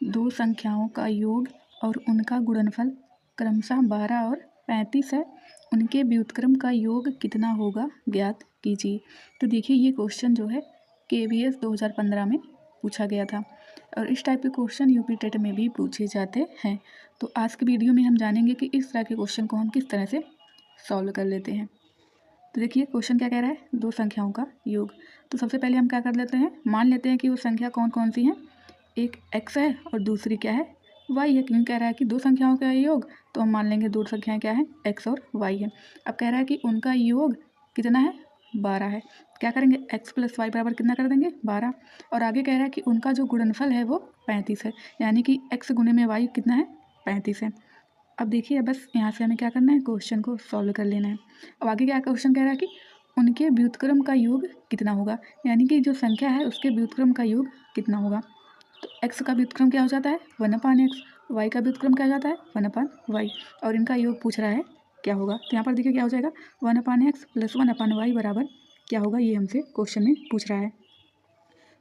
दो संख्याओं का योग और उनका गुणनफल क्रमशः 12 और 35 है, उनके व्युत्क्रम का योग कितना होगा, ज्ञात कीजिए। तो देखिए ये क्वेश्चन जो है KVS 2015 में पूछा गया था और इस टाइप के क्वेश्चन यूपी टेट में भी पूछे जाते हैं। तो आज के वीडियो में हम जानेंगे कि इस तरह के क्वेश्चन को हम किस तरह से सॉल्व कर लेते हैं। तो देखिए क्वेश्चन क्या कह रहा है, दो संख्याओं का योग। तो सबसे पहले हम क्या कर लेते हैं, मान लेते हैं कि वो संख्या कौन कौन सी हैं। एक x है और दूसरी क्या है, y है। क्यों कह रहा है कि दो संख्याओं का योग, तो हम मान लेंगे दो संख्याएं क्या है, x और y है। अब कह रहा है कि उनका योग कितना है, 12 है। क्या करेंगे, x + y बराबर कितना कर देंगे, 12। और आगे कह रहा है कि उनका जो गुणनफल है वो 35 है, यानी कि x गुणे में y कितना है, 35 है। अब देखिए बस यहाँ से हमें क्या करना है, क्वेश्चन को सॉल्व कर लेना है। अब आगे क्या क्वेश्चन कह रहा है कि उनके व्युत्क्रम का योग कितना होगा, यानी कि जो संख्या है उसके व्युत्क्रम का योग कितना होगा। तो x का व्युत्क्रम क्या हो जाता है, 1/x, y का व्युत्क्रम क्या हो जाता है, 1/y, और इनका योग पूछ रहा है क्या होगा। तो यहाँ पर देखिए क्या हो जाएगा, 1/x + 1/y बराबर क्या होगा, ये हमसे क्वेश्चन में पूछ रहा है।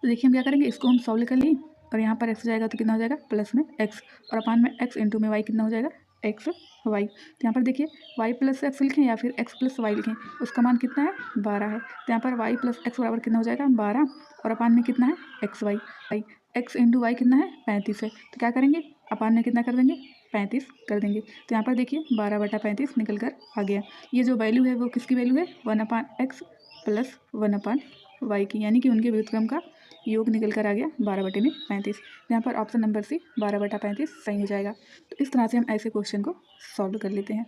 तो देखिए हम क्या करेंगे, इसको हम सॉल्व कर लिए और यहाँ पर x हो जाएगा तो कितना हो जाएगा, प्लस में x और अपान में x इंटू में y कितना हो जाएगा, x y। तो यहाँ पर देखिए y + x लिखें या फिर x + y लिखें, उसका मान कितना है, 12 है। तो यहाँ पर y + x बराबर कितना हो जाएगा, 12, और अपान में कितना है, x y। x into y कितना है, 35 है। तो क्या करेंगे, अपान में कितना कर देंगे, 35 कर देंगे। तो यहाँ पर देखिए 12/35 निकल कर आ गया। ये जो वैल्यू है वो किसकी वैल्यू है, 1/x + 1/y की, यानी कि उनके व्युत्क्रम का योग निकल कर आ गया 12/35। यहाँ पर ऑप्शन नंबर सी 12/35 सही हो जाएगा। तो इस तरह से हम ऐसे क्वेश्चन को सॉल्व कर लेते हैं।